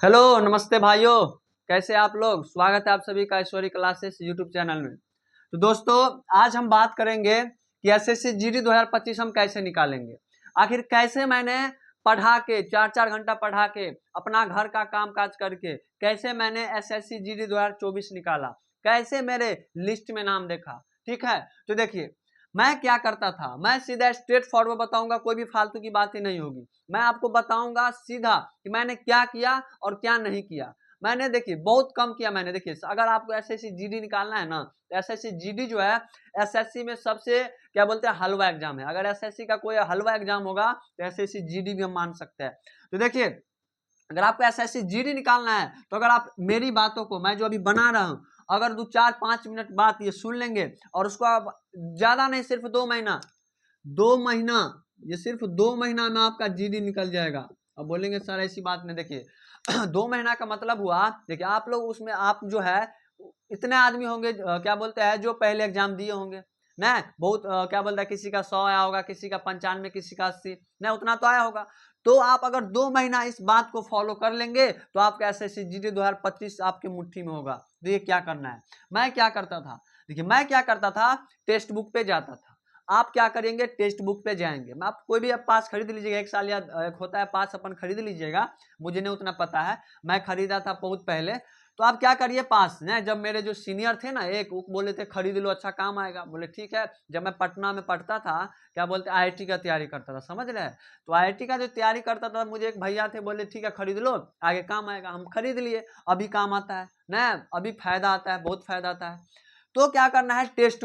Hello नमस्ते भाइयों। कैसे आप लोग। स्वागत है आप सभी का ऐश्वर्य क्लासेस यूट्यूब चैनल में। तो दोस्तों आज हम बात करेंगे कि एसएससी जीडी 2025 हम कैसे निकालेंगे। आखिर कैसे मैंने पढ़ा के 4-4 घंटा पढ़ा के अपना घर का काम काज करके कैसे मैंने एसएससी जीडी 2024 निकाला, कैसे मेरे लिस्ट में नाम देखा। ठीक है, तो देखिए मैं क्या करता था, मैं सीधा स्ट्रेट फॉरवर्ड बताऊंगा, कोई भी फालतू की बातें नहीं होगी। मैं आपको बताऊंगा सीधा कि मैंने क्या किया और क्या नहीं किया। मैंने देखिए बहुत कम किया। मैंने देखिए अगर आपको एसएससी जीडी निकालना है ना, तो एसएससी जीडी जो है एसएससी में सबसे क्या बोलते हैं हलवा एग्जाम है। अगर एसएससी का कोई हलवा एग्जाम होगा तो एसएससी जीडी भी हम मान सकते हैं। तो देखिए अगर आपको एसएससी जीडी निकालना है तो अगर आप मेरी बातों को मैं जो अभी बना रहा हूं अगर 2-4-5 मिनट बात ये सुन लेंगे और उसको आप ज्यादा नहीं सिर्फ 2 महीना 2 महीना ये सिर्फ 2 महीना में आपका जीडी निकल जाएगा। अब बोलेंगे सर ऐसी बात नहीं। देखिए 2 महीना का मतलब हुआ, देखिए आप लोग उसमें आप जो है इतने आदमी होंगे क्या बोलते हैं जो पहले एग्जाम दिए होंगे ना। बहुत क्या बोलता है किसी का 100 आया होगा, किसी का 95, किसी का 80 ना, उतना तो आया होगा। तो आप अगर 2 महीना इस बात को फॉलो कर लेंगे तो आपका एसएससी जीडी 2025 आपके मुट्ठी में होगा। तो ये क्या करना है, मैं क्या करता था, देखिए मैं क्या करता था, टेक्स्ट बुक पे जाता था। आप क्या करेंगे, टेक्स्ट बुक पे जाएंगे। मैं आप कोई भी आप पास खरीद लीजिएगा, 1 साल या एक होता है पास अपन खरीद लीजिएगा। मुझे नहीं उतना पता है, मैं खरीदा था बहुत पहले। तो आप क्या करिए पास ना, जब मेरे जो सीनियर थे ना एक वो बोले थे खरीद लो अच्छा काम आएगा, बोले ठीक है। जब मैं पटना में पढ़ता था क्या बोलते आईआईटी का तैयारी करता था, समझ रहे हैं। तो आईआईटी का जो तैयारी करता था मुझे एक भैया थे, बोले ठीक है खरीद लो आगे काम आएगा। हम खरीद लिए, अभी काम आता है ना, अभी फायदा आता है, बहुत फायदा आता है। तो क्या करना है, टेक्स्ट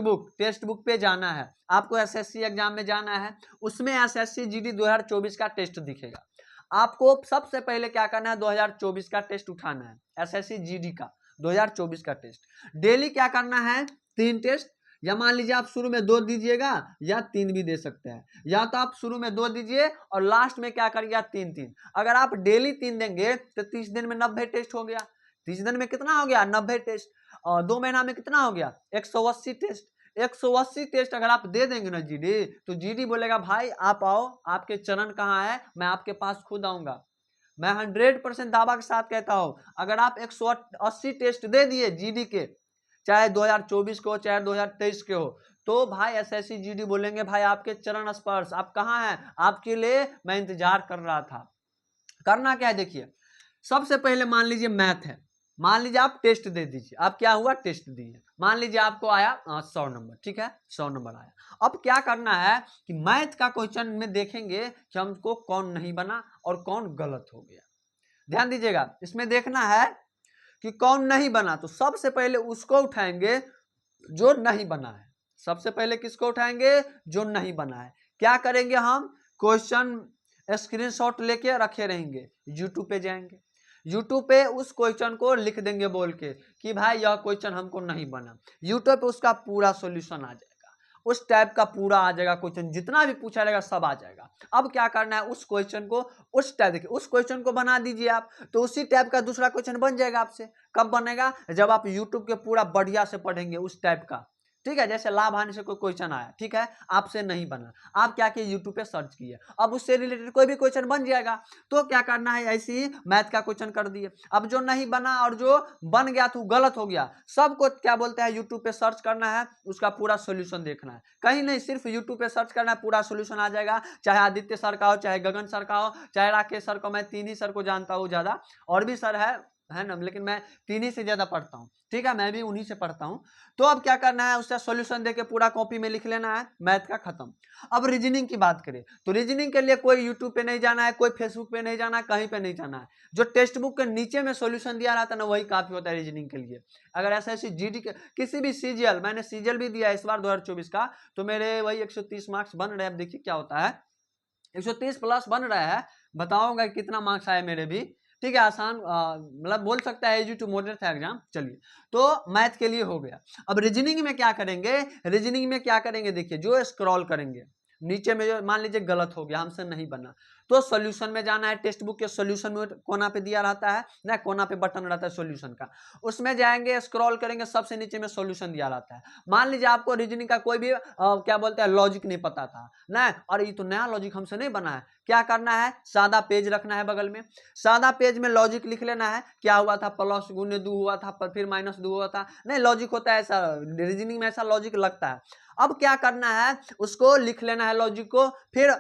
बुक पे जाना है। आपको एसएससी एग्जाम में जाना है, उसमें एसएससी जीडी 2024 का टेस्ट दिखेगा। आपको सबसे पहले क्या करना है, 2024 का टेस्ट उठाना है, एसएससी जीडी का 2024 का टेस्ट। डेली क्या करना है, 3 टेस्ट। या मान लीजिए आप शुरू में 2 दीजिएगा या 3 भी दे सकते हैं, या तो आप शुरू में 2 दीजिए और लास्ट में क्या करिएगा 3-3। अगर आप डेली 3 देंगे तो 30 दिन में 90 टेस्ट हो गया। 30 दिन में कितना हो गया, 90 टेस्ट। और 2 महीना में कितना हो गया, 180 टेस्ट। 180 टेस्ट अगर आप दे देंगे ना जीडी, तो जीडी बोलेगा भाई आप आओ, आपके चरण कहाँ है, मैं आपके पास खुद आऊंगा। मैं 100% दावा के साथ कहता हूं, अगर आप 180 टेस्ट दे दिए जीडी के, चाहे 2024 के हो चाहे 2023 के हो, तो भाई एसएससी जीडी बोलेंगे भाई आपके चरण स्पर्श, आप कहाँ हैं, आपके लिए मैं इंतजार कर रहा था। करना क्या है, देखिए सबसे पहले मान लीजिए मैथ है, मान लीजिए आप टेस्ट दे दीजिए। आप क्या हुआ, टेस्ट दिए, मान लीजिए आपको आया 100 नंबर, ठीक है 100 नंबर आया। अब क्या करना है कि मैथ का क्वेश्चन में देखेंगे कि हमको कौन नहीं बना और कौन गलत हो गया। ध्यान दीजिएगा, इसमें देखना है कि कौन नहीं बना, तो सबसे पहले उसको उठाएंगे जो नहीं बना है। सबसे पहले किसको उठाएंगे, जो नहीं बना है। क्या करेंगे हम, क्वेश्चन स्क्रीनशॉट लेके रखे रहेंगे, यूट्यूब पे जाएंगे, यूट्यूब पे उस क्वेश्चन को लिख देंगे बोल के कि भाई यह क्वेश्चन हमको नहीं बना। यूट्यूब पे उसका पूरा सॉल्यूशन आ जाएगा, उस टाइप का पूरा आ जाएगा क्वेश्चन, जितना भी पूछा जाएगा सब आ जाएगा। अब क्या करना है, उस क्वेश्चन को उस टाइप, देखिए उस क्वेश्चन को बना दीजिए आप, तो उसी टाइप का दूसरा क्वेश्चन बन जाएगा आपसे। कब बनेगा, जब आप यूट्यूब के पूरा बढ़िया से पढ़ेंगे उस टाइप का। ठीक है, जैसे लाभ हानि से कोई क्वेश्चन आया, ठीक है आपसे नहीं बना, आप क्या किए यूट्यूब पे सर्च किए, अब उससे रिलेटेड कोई भी क्वेश्चन बन जाएगा। तो क्या करना है, ऐसे ही मैथ का क्वेश्चन कर दिए। अब जो नहीं बना और जो बन गया तो गलत हो गया, सबको क्या बोलते हैं यूट्यूब पे सर्च करना है, उसका पूरा सोल्यूशन देखना है। कहीं नहीं, सिर्फ यूट्यूब पे सर्च करना है, पूरा सोल्यूशन आ जाएगा। चाहे आदित्य सर का हो, चाहे गगन सर का हो, चाहे राकेश सर का, मैं 3 ही सर को जानता हूँ ज्यादा, और भी सर है ना, लेकिन मैं 3 ही से ज्यादा पढ़ता हूँ। ठीक है, मैं भी उन्हीं से पढ़ता हूँ। तो अब क्या करना है, उसका सॉल्यूशन देके पूरा कॉपी में लिख लेना है, मैथ का खत्म। अब रीजनिंग की बात करें तो रीजनिंग के लिए कोई यूट्यूब पे नहीं जाना है, कोई फेसबुक पे नहीं जाना है, कहीं पे नहीं जाना है। जो टेक्स्ट बुक के नीचे में सॉल्यूशन दिया रहता है ना, वही काफी होता है रीजनिंग के लिए। अगर एसएससी जीडी के किसी भी सीजीएल, मैंने सीजीएल भी दिया है इस बार 2024 का, तो मेरे वही 130 मार्क्स बन रहे हैं। अब देखिए क्या होता है, 130 प्लस बन रहा है, बताऊंगा कितना मार्क्स आए मेरे भी। ठीक है, आसान मतलब बोल सकता है इजी टू मॉडरेट था एग्जाम। चलिए, तो मैथ के लिए हो गया। अब रीजनिंग में क्या करेंगे, रीजनिंग में क्या करेंगे, देखिए जो स्क्रॉल करेंगे नीचे में, जो मान लीजिए गलत हो गया, हमसे नहीं बना, तो सॉल्यूशन में जाना है। टेक्स्ट बुक के सॉल्यूशन में कोना पे दिया रहता है ना, कोना पे बटन रहता है सॉल्यूशन का, उसमें जाएंगे, स्क्रॉल करेंगे, सबसे नीचे में सॉल्यूशन दिया रहता है। मान लीजिए आपको रीजनिंग का कोई भी क्या बोलते हैं लॉजिक नहीं पता था ना, और ये तो नया लॉजिक हमसे नहीं बना है, क्या करना है, सादा पेज रखना है बगल में, सादा पेज में लॉजिक लिख लेना है, क्या हुआ था, प्लस गुने 2 हुआ था, फिर माइनस 2 हुआ था, नहीं लॉजिक होता है ऐसा, रीजनिंग में ऐसा लॉजिक लगता है। अब क्या करना है, उसको लिख लेना है लॉजिक को, फिर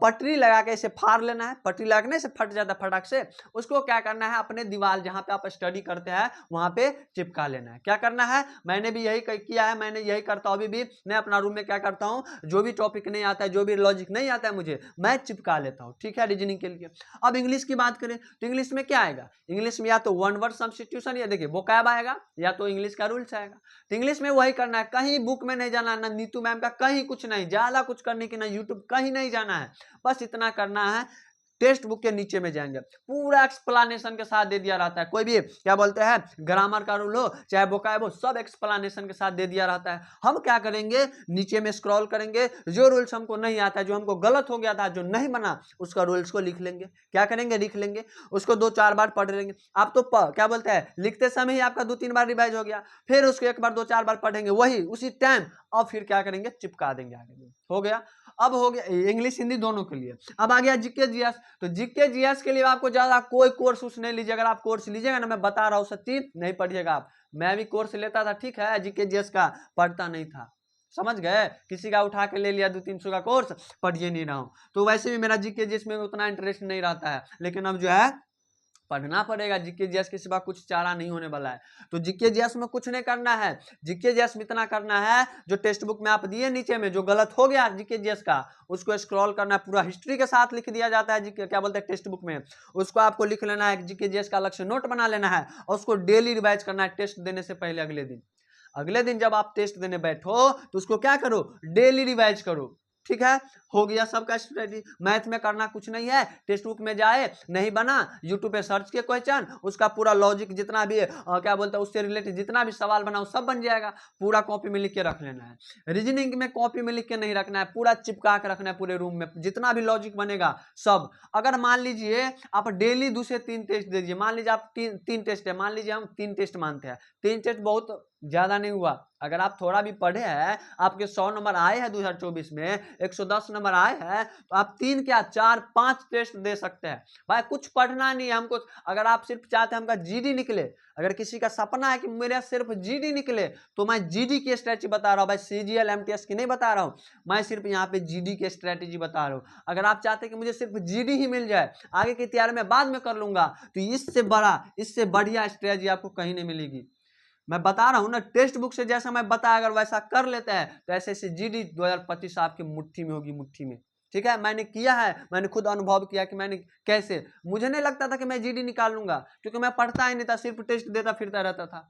पटरी लगा के इसे फाड़ लेना है, पटरी लगने से फट जाता है फटाक से, उसको क्या करना है, अपने दीवार जहां पे आप स्टडी करते हैं वहां पे चिपका लेना है। क्या करना है, मैंने भी यही किया है, मैंने यही करता हूं, अभी भी मैं अपना रूम में क्या करता हूं, जो भी टॉपिक नहीं आता है, जो भी लॉजिक नहीं आता है मुझे, मैं चिपका लेता हूं, ठीक है, रीजनिंग के लिए। अब इंग्लिश की बात करें तो इंग्लिश में क्या आएगा, इंग्लिश में या तो वन वर्ड सब्स्टिट्यूशन, या देखिए वोकैब आएगा, या तो इंग्लिश का रूल्स आएगा। तो इंग्लिश में वही करना है, कहीं बुक में नहीं जाना, ना नीतू मैम का कहीं कुछ नहीं, ज्यादा कुछ करने की ना यूट्यूब कहीं नहीं जाना है, बस इतना करना है, टेक्स्ट बुक के नीचे में जाएंगे, पूरा एक्सप्लेनेशन के साथ दे दिया रहता है, कोई भी क्या बोलते हैं ग्रामर का रूल हो चाहे वोकैब हो, सब एक्सप्लेनेशन के साथ दे दिया रहता है। हम क्या करेंगे, नीचे में स्क्रॉल करेंगे, जो रूल्स हमको नहीं आता है, जो हमको गलत हो गया था, जो नहीं बना, उसका रूल्स को लिख लेंगे, क्या करेंगे, लिख लेंगे, उसको 2-4 बार पढ़ लेंगे। आप तो क्या बोलते हैं लिखते समय ही आपका 2-3 बार रिवाइज हो गया, फिर उसको एक बार 2-4 बार पढ़ेंगे वही उसी टाइम, और फिर क्या करेंगे, चिपका देंगे आगे, हो गया। अब हो गया इंग्लिश हिंदी दोनों के लिए। अब आ गया जीके जीएस, तो जीके जीएस के लिए आपको ज्यादा कोई कोर्स उस नहीं लीजिए, अगर आप कोर्स लीजिएगा ना, मैं बता रहा हूँ सच्ची नहीं पढ़िएगा आप, मैं भी कोर्स लेता था, ठीक है, जीके जीएस का पढ़ता नहीं था, समझ गए, किसी का उठा के ले लिया 200-300 का कोर्स, पढ़िए नहीं रहा हूँ, तो वैसे भी मेरा जीके जीएस में उतना इंटरेस्ट नहीं रहता है, लेकिन अब जो है पढ़ना पड़ेगा, जीके जीएस के सिवा कुछ चारा नहीं होने वाला है। तो जीके जीएस में कुछ नहीं करना है, जीके जीएस में इतना करना है, जो टेक्स्ट बुक में आप दिए नीचे में जो गलत हो गया जीके जीएस का, उसको स्क्रॉल करना है, पूरा हिस्ट्री के साथ लिख दिया जाता है जीके क्या बोलते हैं टेक्स्ट बुक में, उसको आपको लिख लेना है, जीके जीएस का अलग से नोट बना लेना है, और उसको डेली रिवाइज करना है, टेस्ट देने से पहले अगले दिन जब आप टेस्ट देने बैठो तो उसको क्या करो, डेली रिवाइज करो, ठीक है, हो गया सबका स्ट्रेटजी। मैथ में करना कुछ नहीं है, टेक्स्ट बुक में जाए, नहीं बना यूट्यूब पे सर्च किए क्वेश्चन, उसका पूरा लॉजिक जितना भी क्या बोलते हैं उससे रिलेटेड जितना भी सवाल बना सब बन जाएगा, पूरा कॉपी में लिख के रख लेना है। रीजनिंग में कॉपी में लिख के नहीं रखना है, पूरा चिपका के रखना है पूरे रूम में, जितना भी लॉजिक बनेगा सब। अगर मान लीजिए आप डेली 2 से 3 टेस्ट दे दीजिए, मान लीजिए आप तीन टेस्ट है, मान लीजिए हम 3 टेस्ट मानते हैं, 3 टेस्ट बहुत ज्यादा नहीं हुआ, अगर आप थोड़ा भी पढ़े हैं, आपके 100 नंबर आए हैं 2024 में, 110 नंबर आए हैं, तो आप 3 क्या 4-5 टेस्ट दे सकते हैं भाई, कुछ पढ़ना नहीं है हमको। अगर आप सिर्फ चाहते हैं हमका जीडी निकले, अगर किसी का सपना है कि मेरा सिर्फ जीडी निकले, तो मैं जीडी की स्ट्रेटजी बता रहा हूँ भाई, सीजीएल एमटीएस की नहीं बता रहा हूँ, मैं सिर्फ यहाँ पे जीडी की स्ट्रेटजी बता रहा हूँ। अगर आप चाहते हैं कि मुझे सिर्फ जीडी ही मिल जाए, आगे की तैयारी मैं बाद में कर लूंगा, तो इससे बड़ा इससे बढ़िया स्ट्रेटजी आपको कहीं नहीं मिलेगी। मैं बता रहा हूं ना, टेक्स्ट बुक से जैसा मैं बताया अगर वैसा कर लेते हैं तो ऐसे ऐसे जीडी 2025 आपकी मुट्ठी में होगी, मुट्ठी में, ठीक है, मैंने किया है, मैंने खुद अनुभव किया कि मैंने कैसे, मुझे नहीं लगता था कि मैं जीडी निकाल लूंगा, क्योंकि मैं पढ़ता ही नहीं था, सिर्फ टेस्ट देता फिरता रहता था,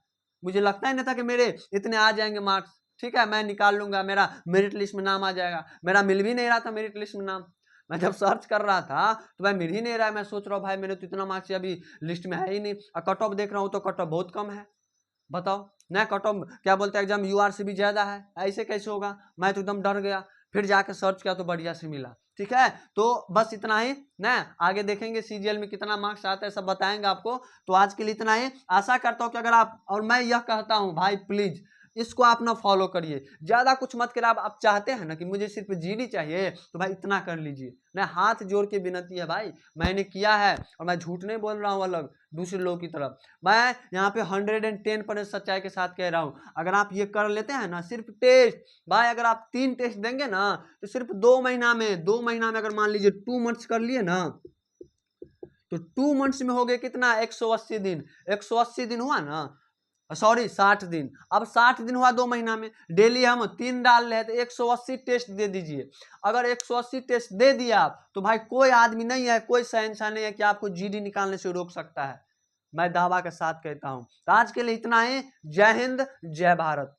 मुझे लगता ही नहीं था कि मेरे इतने आ जाएंगे मार्क्स, ठीक है, मैं निकाल लूंगा, मेरा मेरिट लिस्ट में नाम आ जाएगा, मेरा मिल भी नहीं रहा था मेरिट लिस्ट में नाम, मैं जब सर्च कर रहा था तो भाई मिल ही नहीं रहा है, मैं सोच रहा हूँ भाई मेरे तो इतना मार्क्स अभी लिस्ट में है ही नहीं, और कट ऑफ देख रहा हूँ तो कट ऑफ बहुत कम है, बताओ ना, कट ऑफ क्या बोलते हैं एग्जाम यूआर से भी ज्यादा है, ऐसे कैसे होगा, मैं तो एकदम डर गया, फिर जाके सर्च किया तो बढ़िया से मिला, ठीक है, तो बस इतना ही ना, आगे देखेंगे सीजीएल में कितना मार्क्स आता है सब बताएंगे आपको। तो आज के लिए इतना ही, आशा करता हूँ कि अगर आप, और मैं यह कहता हूँ भाई प्लीज इसको आप ना फॉलो करिए, ज्यादा कुछ मत करिए, आप चाहते हैं ना कि मुझे सिर्फ जीडी चाहिए तो भाई इतना कर लीजिए ना, हाथ जोड़ के विनती है भाई, मैंने किया है और मैं झूठ नहीं बोल रहा हूँ अलग दूसरे लोगों की तरफ, मैं यहाँ पे 110% सच्चाई के साथ कह रहा हूँ। अगर आप ये कर लेते हैं ना, सिर्फ टेस्ट भाई, अगर आप 3 टेस्ट देंगे ना तो सिर्फ 2 महीना में अगर मान लीजिए 2 मंथ्स कर लिए ना, तो 2 मंथ्स में हो गए कितना 180 दिन, 180 दिन हुआ ना, सॉरी 60 दिन, अब 60 दिन हुआ 2 महीना में, डेली हम 3 डाल रहे हैं तो 180 टेस्ट दे दीजिए। अगर 180 टेस्ट दे दिया आप तो भाई कोई आदमी नहीं है, कोई शहंशाह नहीं है कि आपको जीडी निकालने से रोक सकता है, मैं दावा के साथ कहता हूं। तो आज के लिए इतना ही, जय हिंद जय भारत।